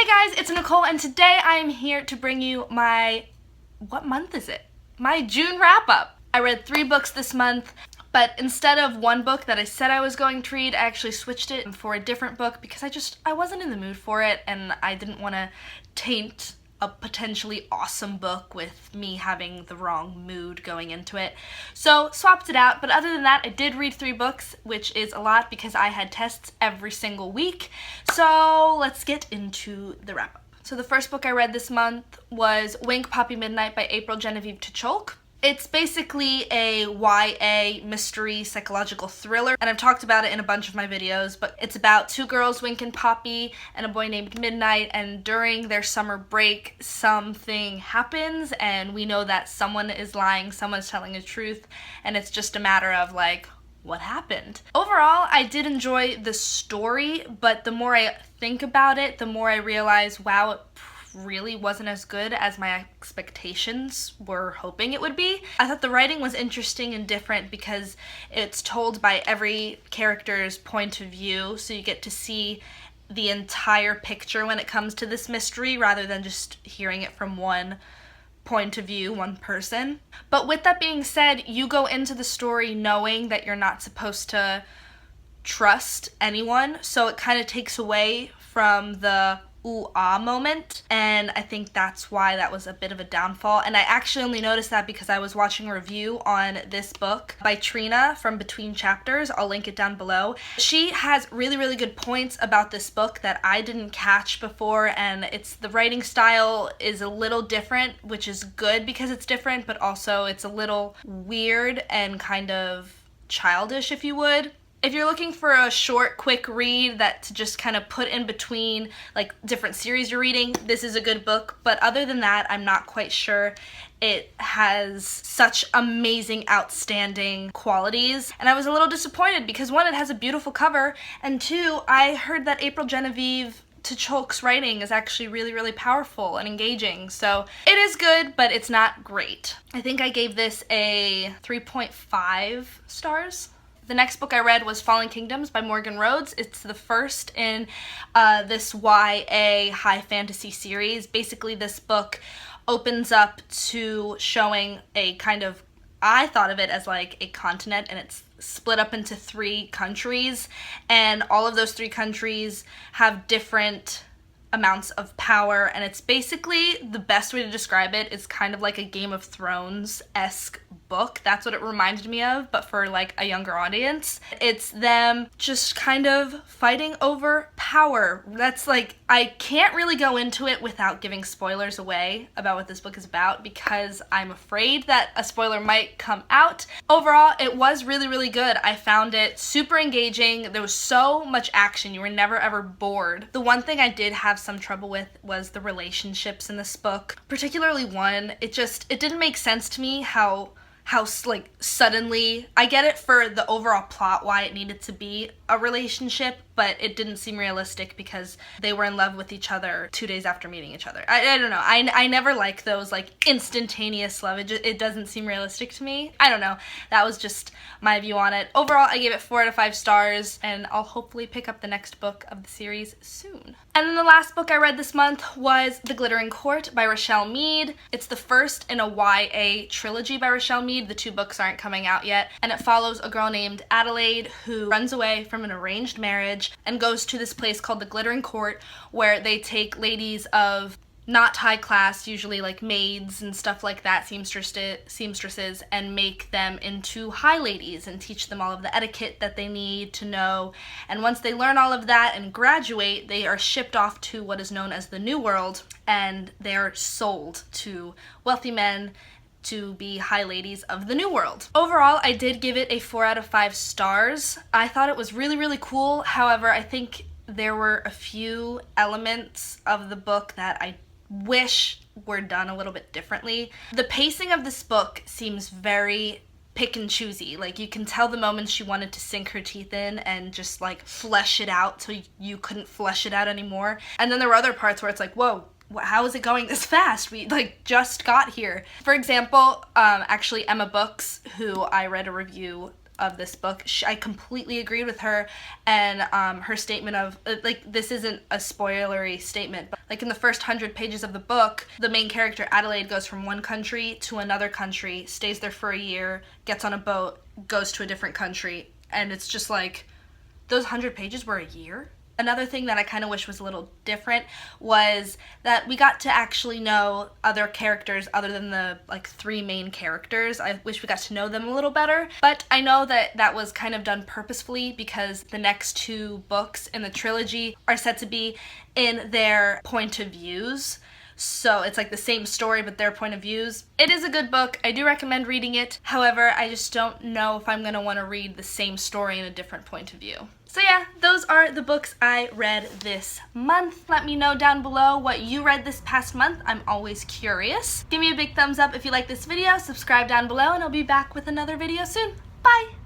Hey guys, it's Nicole and today I am here to bring you my, what month is it? My June wrap-up. I read 3 books this month, but instead of one book that I said I was going to read, I actually switched it for a different book because I wasn't in the mood for it and I didn't want to taint a potentially awesome book with me having the wrong mood going into it. So swapped it out, but other than that, I did read 3 books, which is a lot because I had tests every single week. So let's get into the wrap-up. So the first book I read this month was Wink, Poppy, Midnite by April Genevieve Tucholk. It's basically a YA mystery psychological thriller, and I've talked about it in a bunch of my videos, but it's about 2 girls, Wink and Poppy, and a boy named Midnite, and during their summer break, something happens, and we know that someone is lying, someone's telling the truth, and it's just a matter of, like, what happened? Overall, I did enjoy the story, but the more I think about it, the more I realize, wow, it really wasn't as good as my expectations were hoping it would be. I thought the writing was interesting and different because it's told by every character's point of view, so you get to see the entire picture when it comes to this mystery rather than just hearing it from one point of view, one person. But with that being said, you go into the story knowing that you're not supposed to trust anyone, so it kind of takes away from the ooh-ah moment, and I think that's why that was a bit of a downfall. And I actually only noticed that because I was watching a review on this book by Trina from Between Chapters. I'll link it down below. She has really good points about this book that I didn't catch before, and the writing style is a little different, which is good because it's different, but also it's a little weird and kind of childish, if you would. If you're looking for a short, quick read that to just kind of put in between like different series you're reading, this is a good book. But other than that, I'm not quite sure it has such amazing, outstanding qualities. And I was a little disappointed because 1, it has a beautiful cover, and 2, I heard that April Genevieve Tucholk's writing is actually really powerful and engaging. So it is good, but it's not great. I think I gave this a 3.5 stars. The next book I read was Fallen Kingdoms by Morgan Rhodes. It's the first in this YA high fantasy series. Basically, this book opens up to showing a kind of, I thought of it as like a continent, and it's split up into 3 countries, and all of those 3 countries have different amounts of power, and it's basically, the best way to describe it is kind of like a Game of Thrones-esque book. That's what it reminded me of, but for like a younger audience. It's them just kind of fighting over power. That's like, I can't really go into it without giving spoilers away about what this book is about because I'm afraid that a spoiler might come out. Overall, it was really good. I found it super engaging. There was so much action. You were never ever bored. The one thing I did have some trouble with was the relationships in this book, particularly one. It didn't make sense to me how like suddenly, I get it for the overall plot why it needed to be a relationship, but it didn't seem realistic because they were in love with each other 2 days after meeting each other. I don't know. I never like those like instantaneous love. It doesn't seem realistic to me. I don't know. That was just my view on it. Overall, I gave it 4 out of 5 stars, and I'll hopefully pick up the next book of the series soon. And then the last book I read this month was The Glittering Court by Rochelle Mead. It's the first in a YA trilogy by Rochelle Mead. The 2 books aren't coming out yet, and it follows a girl named Adelaide who runs away from an arranged marriage and goes to this place called the Glittering Court, where they take ladies of not high class, usually like maids and stuff like that, seamstresses, and make them into high ladies and teach them all of the etiquette that they need to know. And once they learn all of that and graduate, they are shipped off to what is known as the New World, and they are sold to wealthy men to be high ladies of the New World. Overall, I did give it a 4 out of 5 stars. I thought it was really cool. However, I think there were a few elements of the book that I wish were done a little bit differently. The pacing of this book seems very pick and choosy. Like, you can tell the moments she wanted to sink her teeth in and just like flesh it out so you couldn't flesh it out anymore. And then there were other parts where it's like, whoa, how is it going this fast? We like just got here. For example, actually Emma Books, who I read a review of this book. I completely agreed with her, and her statement of, like, this isn't a spoilery statement, but like in the first 100 pages of the book, the main character Adelaide goes from one country to another country, stays there for a year, gets on a boat, goes to a different country, and it's just like, those 100 pages were a year? Another thing that I kind of wish was a little different was that we got to actually know other characters other than the like 3 main characters. I wish we got to know them a little better, but I know that that was kind of done purposefully because the next 2 books in the trilogy are said to be in their point of views. So it's like the same story but their point of views. It is a good book. I do recommend reading it. However, I just don't know if I'm going to want to read the same story in a different point of view. So yeah, those are the books I read this month. Let me know down below what you read this past month. I'm always curious. Give me a big thumbs up if you like this video, subscribe down below, and I'll be back with another video soon. Bye!